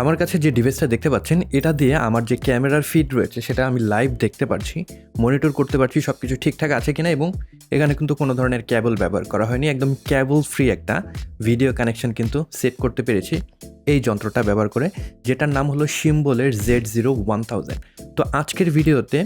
আমার কাছে যে ডিভাইসটা দেখতে পাচ্ছেন এটা দিয়ে আমার যে ক্যামেরার ফিড রয়েছে সেটা আমি লাইভ দেখতে পারছি, মনিটর করতে পারছি সব কিছু ঠিকঠাক আছে কিনা, এবং এখানে কিন্তু কোনো ধরনের ক্যাবল ব্যবহার করা হয়নি। একদম ক্যাবল ফ্রি একটা ভিডিও কানেকশন কিন্তু সেট করতে পেরেছি এই যন্ত্রটা ব্যবহার করে, যেটার নাম হলো শিম্বলের Z01,000। তো আজকের ভিডিওতে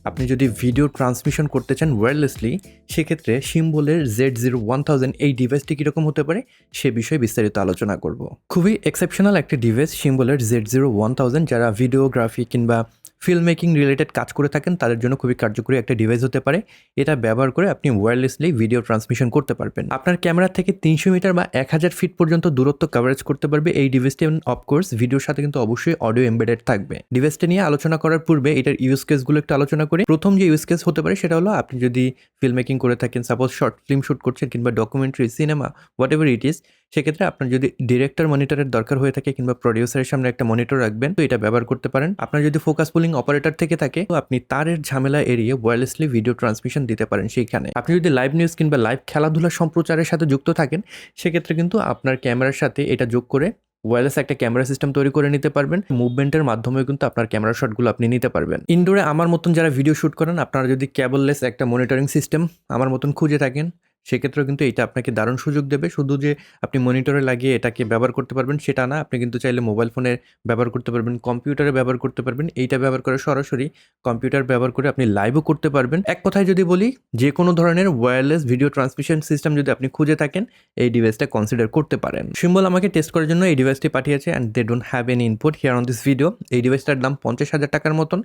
আপনি যদি ভিডিও ট্রান্সমিশন করতে চান ওয়্যারলেসলি, সেক্ষেত্রে শিম্বলের Z01,000 এই ডিভাইসটি কীরকম হতে পারে সে বিষয়ে বিস্তারিত আলোচনা করব। খুবই এক্সেপশনাল একটা ডিভাইস শিম্বলের Z01,000। যারা ভিডিওগ্রাফি কিংবা ফিল্ম মেকিং রিলেটেড কাজ করে থাকেন তাদের জন্য খুবই কার্যকরী একটা ডিভাইস হতে পারে। এটা ব্যবহার করে আপনি ওয়্যারলেসলি ভিডিও ট্রান্সমিশন করতে পারবেন। আপনার ক্যামেরা থেকে 300 মিটার বা 1000 ফিট পর্যন্ত দূরত্ব কভারেজ করতে পারবে এই ডিভাইসটি, এবং অফকোর্স ভিডিওর সাথে কিন্তু অবশ্যই অডিও এমবেডেড থাকবে। ডিভাইসটা নিয়ে আলোচনা করার পূর্বে এটার ইউজ কেসগুলো একটু আলোচনা করি। প্রথম যে ইউজ কেস হতে পারে সেটা হলো আপনি যদি ফিল্ম মেকিং করে থাকেন, সাপোজ শর্ট ফিল্ম শ্যুট করছেন কিংবা documentary, cinema, what ever it is, সেক্ষেত্রে আপনার যদি ডিরেক্টর মনিটরের দরকার হয়ে থাকে কিংবা প্রডিউসারের সামনে একটা মনিটর রাখবেন, তো এটা ব্যবহার করতে পারেন। আপনার যদি ফোকাস পুলিং অপারেটর থেকে থাকে তো আপনি তারের ঝামেলা এড়িয়ে ওয়্যারলেসলি ভিডিও ট্রান্সমিশন দিতে পারেন সেইখানে। আপনি যদি লাইভ নিউজ কিংবা লাইভ খেলাধুলা সম্প্রচারের সাথে যুক্ত থাকেন, সেক্ষেত্রে কিন্তু আপনার ক্যামেরার সাথে এটা যোগ করে ওয়্যারলেস একটা ক্যামেরা সিস্টেম তৈরি করে নিতে পারবেন। মুভমেন্টের মাধ্যমেও কিন্তু আপনার ক্যামেরা শটগুলো আপনি নিতে পারবেন। ইনডোরে আমার মতন যারা ভিডিও শ্যুট করেন, আপনারা যদি কেবললেস একটা মনিটরিং সিস্টেম আমার মতন খুঁজে থাকেন, সেক্ষেত্রেও কিন্তু এটা আপনাকে দারুণ সুযোগ দেবে। শুধু যে আপনি মনিটরে লাগিয়ে এটাকে ব্যবহার করতে পারবেন সেটা না, আপনি কিন্তু চাইলে মোবাইল ফোনে ব্যবহার করতে পারবেন, কম্পিউটারে ব্যবহার করতে পারবেন। এইটা ব্যবহার করে সরাসরি কম্পিউটার ব্যবহার করে আপনি লাইভও করতে পারবেন। এক কথায় যদি বলি, যে কোনো ধরনের ওয়্যারলেস ভিডিও ট্রান্সমিশন সিস্টেম যদি আপনি খুঁজে থাকেন, এই ডিভাইসটা কনসিডার করতে পারেন। শিম্বল আমাকে টেস্ট করার জন্য এই ডিভাইসটি পাঠিয়েছে, and they don't have any input here on this video. এই ডিভাইসটার দাম 50,000 টাকার মতন।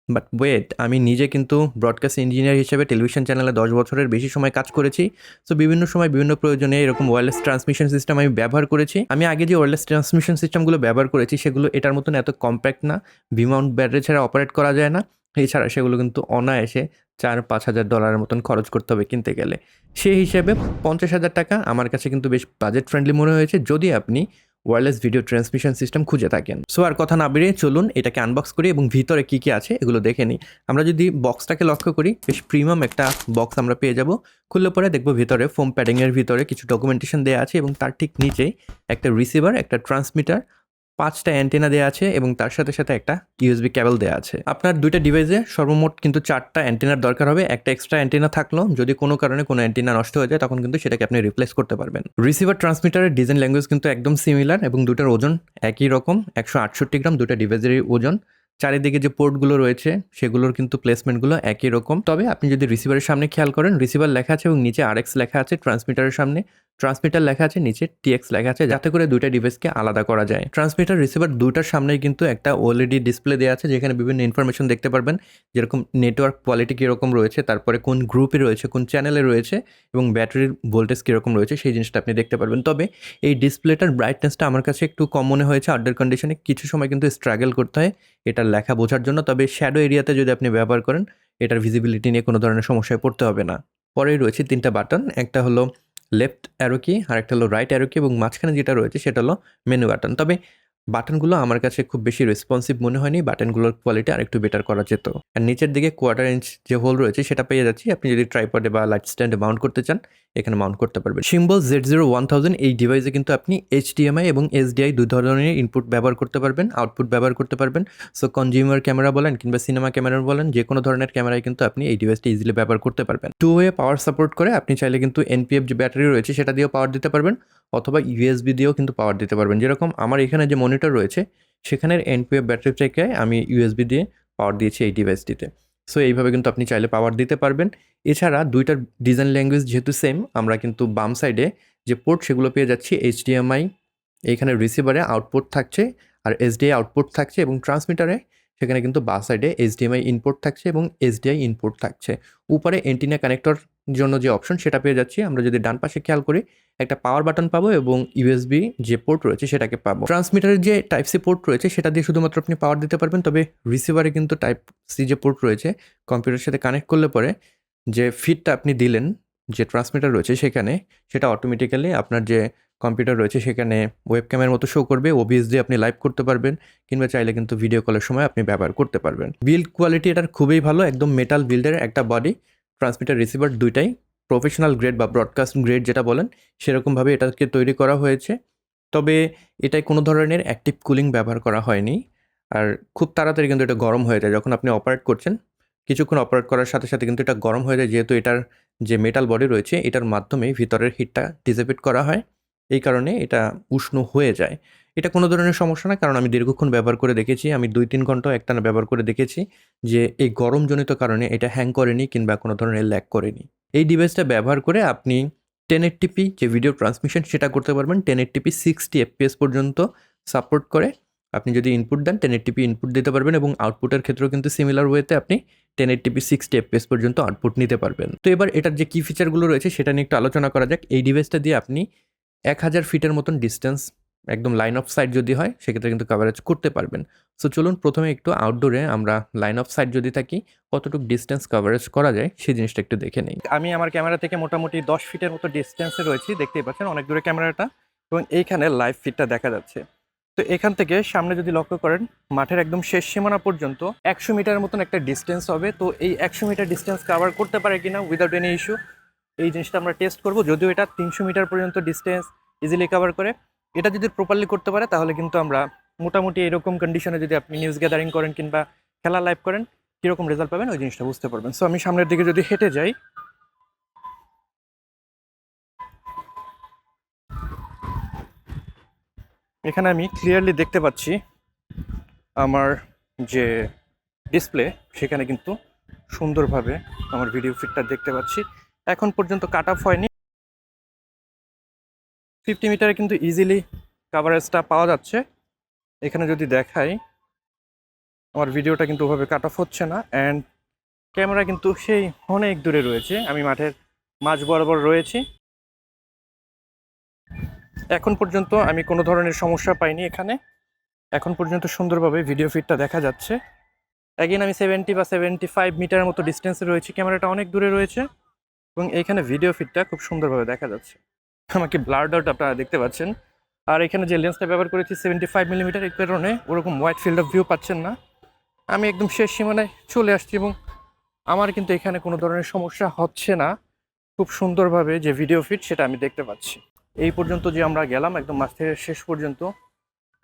বাট ওয়েট, আমি নিজে কিন্তু ব্রডকাস্ট ইঞ্জিনিয়ার হিসেবে টেলিভিশন চ্যানেলে 10 বছরের বেশি সময় কাজ করেছি। সো বিভিন্ন সময় বিভিন্ন প্রয়োজনে এরকম ওয়্যারলেস ট্রান্সমিশন সিস্টেম আমি ব্যবহার করেছি। আমি আগে যে ওয়্যারলেস ট্রান্সমিশন সিস্টেমগুলো ব্যবহার করেছি সেগুলো এটার মতন এত কম্প্যাক্ট না, ভি-মাউন্ট ব্যাটারি ছাড়া অপারেট করা যায় না। এছাড়া সেগুলো কিন্তু অনায়াসে $4-5,000 মতন খরচ করতে হবে কিনতে গেলে। সেই হিসেবে 50,000 টাকা আমার কাছে কিন্তু বেশ বাজেট ফ্রেন্ডলি মনে হয়েছে, যদি আপনি ওয়্যারলেস ভিডিও ট্রান্সমিশন সিস্টেম খুঁজে থাকেন। সো আর কথা না বেরিয়ে চলুন এটাকে আনবক্স করি এবং ভিতরে কী কী আছে এগুলো দেখে নিই। আমরা যদি বক্সটাকে লক্ষ্য করি, বেশ প্রিমিয়াম একটা বক্স আমরা পেয়ে যাব। খুললে পরে দেখবো ভিতরে ফোম প্যাডিংয়ের ভিতরে কিছু ডকুমেন্টেশন দেওয়া আছে, এবং তার ঠিক নিচেই একটা রিসিভার, একটা ট্রান্সমিটার, 5টা অ্যান্টেনা দেওয়া আছে, এবং তার সাথে সাথে একটা ইউএসবি কেবল দেওয়া আছে। আপনার দুইটা ডিভাইসে সর্বমোট কিন্তু 4টা অ্যান্টেনার দরকার হবে। একটা এক্সট্রা অ্যান্টেনা থাকলো, যদি কোনো কারণে কোনো অ্যান্টেনা নষ্ট হয়ে যায় তখন কিন্তু সেটাকে আপনি রিপ্লেস করতে পারবেন। রিসিভার ট্রান্সমিটারের ডিজাইন ল্যাঙ্গুয়েজ কিন্তু একদম সিমিলার, এবং দুটার ওজন একই রকম, 168 গ্রাম দুটা ডিভাইসেরই ওজন। চারিদিকে যে পোর্টগুলো রয়েছে সেগুলোর কিন্তু প্লেসমেন্টগুলো একই রকম। তবে আপনি যদি রিসিভারের সামনে খেয়াল করেন, রিসিভার লেখা আছে এবং নিচে RX লেখা আছে। ট্রান্সমিটারের সামনে ট্রান্সমিটার লেখা আছে, নিচে TX লেখা আছে, যাতে করে দুইটা ডিভাইসকে আলাদা করা যায়। ট্রান্সমিটার রিসিভার দুইটার সামনেই কিন্তু একটা OLED ডিসপ্লে দেওয়া আছে, যেখানে বিভিন্ন ইনফরমেশন দেখতে পারবেন, যেরকম নেটওয়ার্ক কোয়ালিটি কীরকম রয়েছে, তারপরে কোন গ্রুপে রয়েছে, কোন চ্যানেলে রয়েছে, এবং ব্যাটারির ভোল্টেজ কীরকম রয়েছে সেই জিনিসটা আপনি দেখতে পারবেন। তবে এই ডিসপ্লেটার ব্রাইটনেসটা আমার কাছে একটু কম মনে হয়েছে। আউটডোর কন্ডিশনে কিছু সময় কিন্তু স্ট্রাগল করতে হয় এটার লেখা বোঝার জন্য। তবে শ্যাডো এরিয়াতে যদি আপনি ব্যবহার করেন, এটার ভিজিবিলিটি নিয়ে কোনো ধরনের সমস্যায় পড়তে হবে না। পরেই রয়েছে 3টা বাটন, একটা হলো লেফট অ্যারো কি, আর একটা হলো রাইট অ্যারো কি, এবং মাঝখানে যেটা রয়েছে সেটা হলো মেনু বাটন। তবে বাটনগুলো আমার কাছে খুব বেশি রেসপন্সিভ মনে হয়নি, বাটনগুলোর কোয়ালিটি আর একটু বেটার করা যেত। আর নিচের দিকে 1/4 ইঞ্চ যে হোল রয়েছে সেটা পেয়ে যাচ্ছি, আপনি যদি ট্রাইপডে বা লাইট স্ট্যান্ডে মাউন্ট করতে চান এখানে মাউন্ট করতে পারবেন। শিম্বল Z01,000 এই ডিভাইসে কিন্তু আপনি HDMI এবং SDI দুই ধরনের ইনপুট ব্যবহার করতে পারবেন, আউটপুট ব্যবহার করতে পারবেন। সো কনজিউমার ক্যামেরা বলেন কিংবা সিনেমা ক্যামেরা বলেন, যে কোনো ধরনের ক্যামেরায় কিন্তু আপনি এই ডিভাইসটা ইজিলি ব্যবহার করতে পারবেন। 2-ওয়ে পাওয়ার সাপোর্ট করে, আপনি চাইলে কিন্তু NPF যে ব্যাটারি রয়েছে সেটা দিয়েও পাওয়ার দিতে পারবেন, অথবা USB দিয়েও কিন্তু পাওয়ার দিতে পারবেন। যেরকম আমার এখানে যে মনিটর রয়েছে সেখানের NPF ব্যাটারি থেকে আমি USB দিয়ে পাওয়ার দিয়েছি এই ডিভাইসটিতে। সো এইভাবে কিন্তু আপনি চাইলে পাওয়ার দিতে পারবেন। এছাড়া দুইটার ডিজাইন ল্যাঙ্গুয়েজ যেহেতু সেম, আমরা কিন্তু বাম সাইডে যে পোর্ট সেগুলো পেয়ে যাচ্ছি HDMI, এইখানে রিসিভারে আউটপুট থাকছে, আর SDI আউটপুট থাকছে, এবং ট্রান্সমিটারে সেখানে কিন্তু বাম সাইডে HDMI ইনপুট থাকছে এবং SDI ইনপুট থাকছে। উপরে অ্যান্টেনা কানেক্টর জন্য যে অপশন সেটা পেয়ে যাচ্ছি। আমরা যদি ডান পাশে খেয়াল করি, একটা পাওয়ার বাটন পাবো এবং USB যে পোর্ট রয়েছে সেটাকে পাবো। ট্রান্সমিটারের যে টাইপ সি পোর্ট রয়েছে সেটা দিয়ে শুধুমাত্র আপনি পাওয়ার দিতে পারবেন। তবে রিসিভারে কিন্তু টাইপ সি যে পোর্ট রয়েছে, কম্পিউটারের সাথে কানেক্ট করলে পরে যে ফিডটা আপনি দিলেন যে ট্রান্সমিটার রয়েছে সেখানে, সেটা অটোমেটিক্যালি আপনার যে কম্পিউটার রয়েছে সেখানে ওয়েব ক্যামেরার মতো শো করবে। OBS দিয়ে আপনি লাইভ করতে পারবেন, কিংবা চাইলে কিন্তু ভিডিও কলের সময় আপনি ব্যবহার করতে পারবেন। বিল্ড কোয়ালিটি এটার খুবই ভালো, একদম মেটাল বিল্ডের একটা বডি। ট্রান্সমিটার রিসিভার দুইটাই প্রফেশনাল গ্রেড বা ব্রডকাস্ট গ্রেড যেটা বলেন সেরকমভাবে এটাকে তৈরি করা হয়েছে। তবে এটায় কোনো ধরনের অ্যাক্টিভ কুলিং ব্যবহার করা হয়নি। আর খুব তাড়াতাড়ি কিন্তু এটা গরম হয়ে যায় যখন আপনি অপারেট করছেন। কিছুক্ষণ অপারেট করার সাথে সাথে কিন্তু এটা গরম হয়ে যায়, যেহেতু এটার যে মেটাল বডি রয়েছে এটার মাধ্যমেই ভিতরের হিটটা ডিসিপেট করা হয়। এই কারণে এটা উষ্ণ হয়ে যায়। এটা কোনো ধরনের সমস্যা না, কারণ আমি দীর্ঘক্ষণ ব্যবহার করে দেখেছি। আমি ২-৩ ঘন্টাও একটানা ব্যবহার করে দেখেছি যে এই গরমজনিত কারণে এটা হ্যাং করেনি কিংবা কোনো ধরনের ল্যাগ করেনি। এই ডিভাইসটা ব্যবহার করে আপনি 1080p যে ভিডিও ট্রান্সমিশন সেটা করতে পারবেন। 1080p 60 fps পর্যন্ত সাপোর্ট করে। আপনি যদি ইনপুট দেন 1080p ইনপুট দিতে পারবেন এবং আউটপুটের ক্ষেত্রেও কিন্তু সিমিলার ওয়েতে আপনি 1080p 60 fps পর্যন্ত আউটপুট নিতে পারবেন। তো এবার এটার যে কি ফিচারগুলো রয়েছে সেটা নিয়ে একটু আলোচনা করা যাক। এই ডিভাইসটা দিয়ে আপনি 1000 ফিটের মতন ডিস্টেন্স, একদম লাইন অফ সাইট যদি হয় সেক্ষেত্রে কিন্তু কভারেজ করতে পারবেন। সো চলুন প্রথমে একটু আউটডোরে আমরা লাইন অফ সাইট যদি থাকি কতটুকু ডিস্টেন্স কভারেজ করা যায় সেই জিনিসটা একটু দেখে নেই। আমি আমার ক্যামেরা থেকে মোটামুটি 10 ফিটের মতো ডিস্টেন্সে রয়েছি, দেখতেই পাচ্ছেন অনেক দূরে ক্যামেরাটা, এবং এইখানে লাইভ ফিটটা দেখা যাচ্ছে। তো এখান থেকে সামনে যদি লক্ষ্য করেন মাঠের একদম শেষ সীমানা পর্যন্ত 100 মিটারের মতন একটা ডিস্টেন্স হবে। তো এই 100 মিটার ডিস্টেন্স কভার করতে পারে কিনা উইদাউট এনি ইস্যু, এই জিনিসটা আমরা টেস্ট করব। যদিও এটা 300 মিটার পর্যন্ত ডিস্টেন্স ইজিলি কভার করে। এটা যদি প্রপারলি করতে পারে তাহলে কিন্তু আমরা মোটামুটি এরকম কন্ডিশনে যদি আপনি নিউজ গ্যাদারিং করেন কিংবা খেলা লাইভ করেন কীরকম রেজাল্ট পাবেন ওই জিনিসটা বুঝতে পারবেন। সো আমি সামনের দিকে যদি হেঁটে যাই, এখানে আমি ক্লিয়ারলি দেখতে পাচ্ছি আমার যে ডিসপ্লে সেখানে কিন্তু সুন্দরভাবে আমার ভিডিও ফিডটা দেখতে পাচ্ছি। এখন পর্যন্ত কাট অফ হয়নি। 50 মিটারে কিন্তু ইজিলি কাভারেজটা পাওয়া যাচ্ছে। এখানে যদি দেখাই আমার ভিডিওটা কিন্তু ওভাবে কাট অফ হচ্ছে না, অ্যান্ড ক্যামেরা কিন্তু সেই অনেক দূরে রয়েছে। আমি মাঠের মাঝ বরাবর রয়েছি। এখন পর্যন্ত আমি কোনো ধরনের সমস্যা পাইনি এখানে। এখন পর্যন্ত সুন্দরভাবে ভিডিও ফিডটা দেখা যাচ্ছে। অ্যাগেন আমি 70 বা 75 মিটারের মতো ডিস্টেন্সে রয়েছি, ক্যামেরাটা অনেক দূরে রয়েছে এবং এইখানে ভিডিও ফিডটা খুব সুন্দরভাবে দেখা যাচ্ছে। আমাকে ব্লার্ড আউট আপনারা দেখতে পাচ্ছেন। আর এখানে যে লেন্সটা ব্যবহার করেছি 75 মিলিমিটার, এই কারণে ওরকম ওয়াইড ফিল্ড অফ ভিউ পাচ্ছেন না। আমি একদম শেষ সীমানায় চলে আসছি এবং আমার কিন্তু এখানে কোনো ধরনের সমস্যা হচ্ছে না। খুব সুন্দরভাবে যে ভিডিও ফিড সেটা আমি দেখতে পাচ্ছি। এই পর্যন্ত যে আমরা গেলাম একদম মাঠ থেকে শেষ পর্যন্ত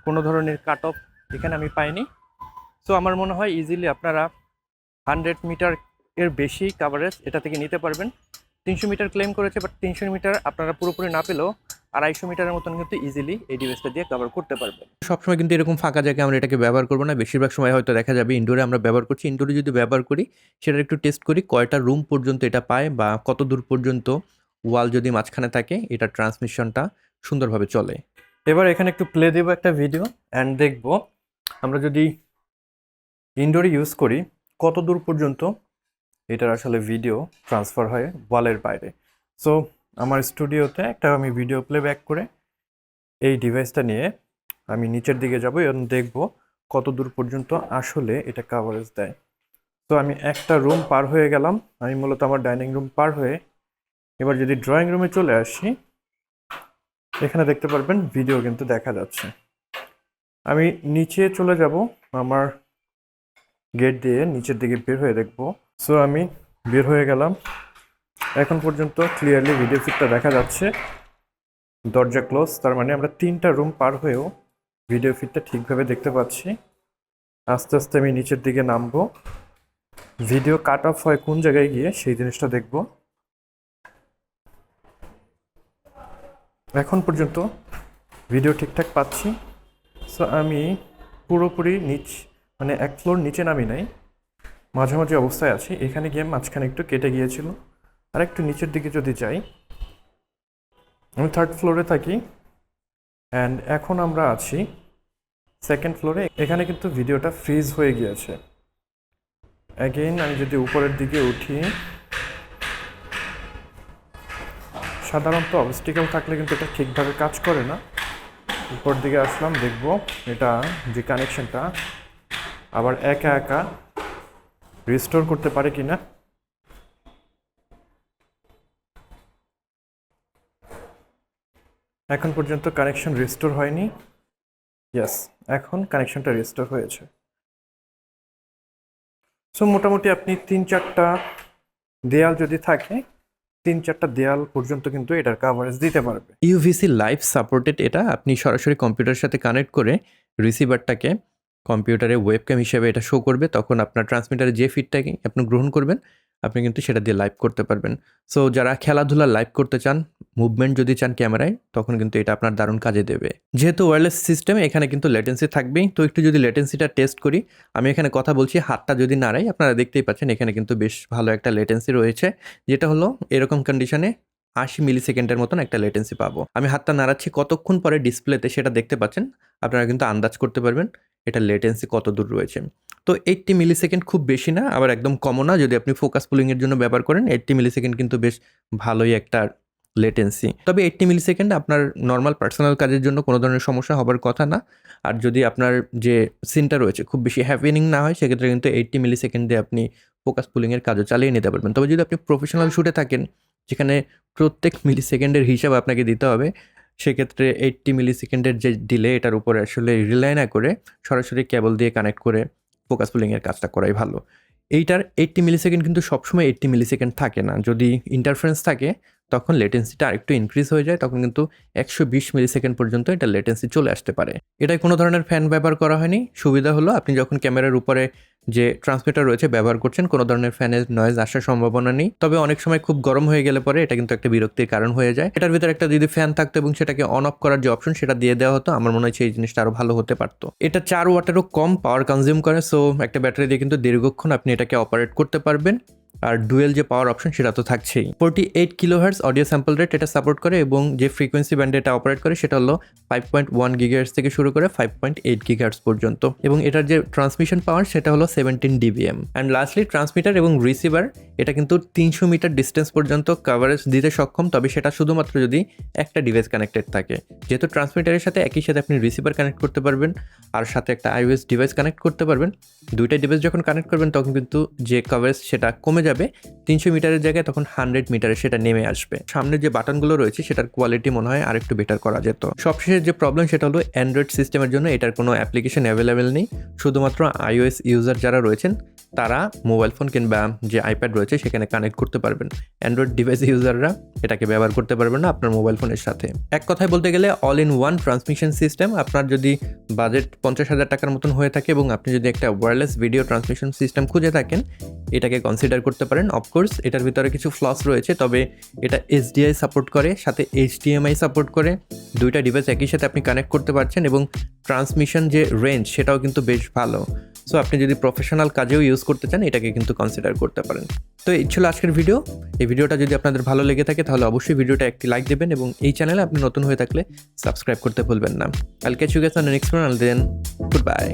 কোনো ধরনের কাট অফ এখানে আমি পাইনি। সো আমার মনে হয় ইজিলি আপনারা 100 মিটার এর বেশি কাভারেজ এটা থেকে নিতে পারবেন। 300 মিটার ক্লেম করেছে, বাট 300 মিটার আপনারা পুরোপুরি না পেলেও 250 মিটারের মতন কিন্তু ইজিলি এই ডিভাইসটা দিয়ে কভার করতে পারবেন। সবসময় কিন্তু এরকম ফাঁকা জায়গায় আমরা এটাকে ব্যবহার করবো না। বেশিরভাগ সময় হয়তো দেখা যাবে ইনডোরে আমরা ব্যবহার করছি। ইনডোরে যদি ব্যবহার করি সেটা একটু টেস্ট করি কয়টা রুম পর্যন্ত এটা পায় বা কত দূর পর্যন্ত ওয়াল যদি মাঝখানে থাকে এটা ট্রান্সমিশনটা সুন্দরভাবে চলে। এবার এখানে একটু প্লে দেবো একটা ভিডিও অ্যান্ড দেখবো আমরা যদি ইনডোরে ইউজ করি কত দূর পর্যন্ত এটার আসলে ভিডিও ট্রান্সফার হয় ওয়ালের বাইরে। সো আমার স্টুডিওতে একটা আমি ভিডিও প্লেব্যাক করে এই ডিভাইসটা নিয়ে আমি নিচের দিকে যাব এবং দেখব কত দূর পর্যন্ত আসলে এটা কাভারেজ দেয়। তো আমি একটা রুম পার হয়ে গেলাম, আমি মূলত আমার ডাইনিং রুম পার হয়ে এবার যদি ড্রয়িং রুমে চলে আসি এখানে দেখতে পারবেন ভিডিও কিন্তু দেখা যাচ্ছে। আমি নিচে চলে যাব, আমার গেট দিয়ে নিচের দিকে বের হয়ে দেখব। সো আমি বের হয়ে গেলাম, এখন পর্যন্ত ক্লিয়ারলি ভিডিও ফিডটা দেখা যাচ্ছে। দরজা ক্লোজ, তার মানে আমরা 3টা রুম পার হয়েও ভিডিও ফিডটা ঠিকভাবে দেখতে পাচ্ছি। আস্তে আস্তে আমি নিচের দিকে নামবো, ভিডিও কাট অফ হয় কোন জায়গায় গিয়ে সেই জিনিসটা দেখব। এখন পর্যন্ত ভিডিও ঠিকঠাক পাচ্ছি। সো আমি পুরোপুরি মানে 1 ফ্লোর নিচে নামি নাই, মাঝামাঝি অবস্থায় আছি। এখানে গিয়ে মাঝখানে একটু কেটে গিয়েছিল। আর একটু নিচের দিকে যদি যাই, আমি 3rd ফ্লোরে থাকি অ্যান্ড এখন আমরা আছি 2nd ফ্লোরে। এখানে কিন্তু ভিডিওটা ফ্রিজ হয়ে গিয়েছে। অ্যাগেইন আমি যদি উপরের দিকে উঠি, সাধারণত অবস্টিকেল থাকলে কিন্তু এটা ঠিকভাবে কাজ করে না। উপর দিকে আসলাম, দেখব এটা যে কানেকশনটা আবার একা একা রিস্টোর করতে পারে কিনা। এখন পর্যন্ত কানেকশন রিস্টোর হয়নি। ইয়েস, এখন কানেকশনটা রিস্টোর হয়েছে। সো মোটামুটি আপনি 3-4টা দেয়াল যদি থাকে 3-4টা দেয়াল পর্যন্ত কিন্তু এটার কাভারেজ দিতে পারবে। ইউভিসি লাইভ সাপোর্টেড এটা, আপনি সরাসরি কম্পিউটারের সাথে কানেক্ট করে রিসিভারটাকে কম্পিউটারে ওয়েবক্যাম হিসেবে এটা শো করবে, তখন আপনার ট্রান্সমিটারে যে ফিডটাকে আপনি গ্রহণ করবেন আপনি কিন্তু সেটা দিয়ে লাইভ করতে পারবেন। সো যারা খেলাধুলা লাইভ করতে চান, মুভমেন্ট যদি চান ক্যামেরায়, তখন কিন্তু এটা আপনার দারুণ কাজে দেবে। যেহেতু ওয়্যারলেস সিস্টেম, এখানে কিন্তু লেটেন্সি থাকবেই। তো একটু যদি লেটেন্সিটা টেস্ট করি, আমি এখানে কথা বলছি, হাতটা যদি নাড়াই আপনারা দেখতেই পাচ্ছেন এখানে কিন্তু বেশ ভালো একটা লেটেন্সি রয়েছে, যেটা হলো এরকম কন্ডিশনে 80 মিলি সেকেন্ডের মতন একটা লেটেন্সি পাবো। আমি হাতটা নাড়াচ্ছি, কতক্ষণ পরে ডিসপ্লেতে সেটা দেখতে পাচ্ছেন, আপনারা কিন্তু আন্দাজ করতে পারবেন এটা লেটেন্সি কত দূর রয়েছে। তো 80 মিলি সেকেন্ড খুব বেশি না, আবার একদম কমও না। যদি আপনি ফোকাস পুলিংয়ের জন্য ব্যবহার করেন 80 মিলি সেকেন্ড কিন্তু বেশ ভালোই একটা লেটেন্সি। তবে 80 মিলি সেকেন্ড আপনার নর্মাল পার্সোনাল কাজের জন্য কোনো ধরনের সমস্যা হবার কথা না। আর যদি আপনার যে সিনটা রয়েছে খুব বেশি হ্যাপেনিং না হয়, সেক্ষেত্রে কিন্তু 80 মিলি সেকেন্ড দিয়ে আপনি ফোকাস পুলিংয়ের কাজও চালিয়ে নিতে পারবেন। তবে যদি আপনি প্রফেশনাল শ্যুটে থাকেন, যেখানে প্রত্যেক মিলি সেকেন্ডের হিসাব আপনাকে দিতে হবে, সেক্ষেত্রে 80 মিলি সেকেন্ডের যে ডিলে, এটার উপরে আসলে রিলাই না করে সরাসরি কেবল দিয়ে কানেক্ট করে ফোকাস পুলিংয়ের কাজটা করাই ভালো। এইটার 80 মিলি সেকেন্ড কিন্তু সবসময় 80 মিলি সেকেন্ড থাকে না। যদি ইন্টারফারেন্স থাকে তখন লেটেন্সিটা আরেকটু ইনক্রিজ হয়ে যায়, তখন কিন্তু 120 মিলি সেকেন্ড পর্যন্ত এটা লেটেন্সি চলে আসতে পারে। এটায় কোনো ধরনের ফ্যান ব্যবহার করা হয়নি। সুবিধা হলো আপনি যখন ক্যামেরার উপরে যে ট্রান্সমিটার রয়েছে ব্যবহার করছেন, কোনো ধরনের ফ্যানের নয়েজ আসার সম্ভাবনা নেই। তবে অনেক সময় খুব গরম হয়ে গেলে পরে এটা কিন্তু একটা বিরক্তির কারণ হয়ে যায়। এটার ভিতরে একটা যদি ফ্যান থাকতো এবং সেটাকে অন অফ করার যে অপশন সেটা দিয়ে দেওয়া হতো, আমার মনে হয় সেই জিনিসটা আরো ভালো হতে পারতো। এটা 4 ওয়াটেরও কম পাওয়ার কনজিউম করে, সো একটা ব্যাটারি দিয়ে কিন্তু দীর্ঘক্ষণ আপনি এটাকে অপারেট করতে পারবেন। আর ডুয়েল যে পাওয়ার অপশন সেটা তো থাকছেই। 48 কিলোহার্টজ অডিও স্যাম্পল রেট এটা সাপোর্ট করে, এবং যে ফ্রিকোয়েন্সি ব্যান্ডে এটা অপারেট করে সেটা হলো 5.1 গিগাহার্টজ থেকে শুরু করে 5.8 গিগাহার্টজ পর্যন্ত, এবং এটার যে ট্রান্সমিশন পাওয়ার সেটা হলো 17 ডিবিএম। অ্যান্ড লাস্টলি ট্রান্সমিটার এবং রিসিভার এটা কিন্তু 300 মিটার ডিস্টেন্স পর্যন্ত কভারেজ দিতে সক্ষম, তবে সেটা শুধুমাত্র যদি একটা ডিভাইস কানেক্টেড থাকে। যেহেতু ট্রান্সমিটারের সাথে একই সাথে আপনি রিসিভার কানেক্ট করতে পারবেন আর সাথে একটা আইওএস ডিভাইস কানেক্ট করতে পারবেন, দুইটা ডিভাইস যখন কানেক্ট করবেন তখন কিন্তু যে কভারেজ সেটা কমে যাবে 300 মিটারের জায়গায়, তখন 100 মিটারে সেটা নেমে আসবে। সামনে যে বাটনগুলো রয়েছে সেটার কোয়ালিটি মনে হয় আরেকটু বেটার করা যেত। সবশেষে যে প্রবলেম সেটা হলো অ্যান্ড্রয়েড সিস্টেমের জন্য এটার কোনো অ্যাপ্লিকেশন অ্যাভেলেবেল নেই। শুধুমাত্র আইওএস ইউজার যারা রয়েছেন তারা মোবাইল ফোন কিংবা যে আইপ্যাড রয়েছে সেখানে কানেক্ট করতে পারবেন। অ্যান্ড্রয়েড ডিভাইস ইউজাররা এটাকে ব্যবহার করতে পারবেন না আপনার মোবাইল ফোনের সাথে। এক কথায় বলতে গেলে all in one transmission system. আপনার যদি বাজেট 50,000 টাকার মতন হয়ে থাকে এবং আপনি যদি একটা ওয়্যারলেস ভিডিও ট্রান্সমিশন সিস্টেম খুঁজে থাকেন, এটাকে কনসিডার করতে পারেন। অফকোর্স এটার ভিতরে কিছু ফ্লস রয়েছে, তবে এটা HDMI সাপোর্ট করে, সাথে HDMI সাপোর্ট করে, দুইটা ডিভাইস একই সাথে আপনি কানেক্ট করতে পারছেন, এবং ট্রান্সমিশন যে রেঞ্জ সেটাও কিন্তু বেশ ভালো। সো আপনি যদি প্রফেশনাল কাজেও ইউজ করতে চান এটাকে কিন্তু কনসিডার করতে পারেন। তো এই ছিল আজকের ভিডিও। এই ভিডিওটা যদি আপনাদের ভালো লেগে থাকে তাহলে অবশ্যই ভিডিওটা একটি লাইক দেবেন, এবং এই চ্যানেলে আপনি নতুন হয়ে থাকলে সাবস্ক্রাইব করতে ভুলবেন না। I'll catch you guys on the next one, then good by.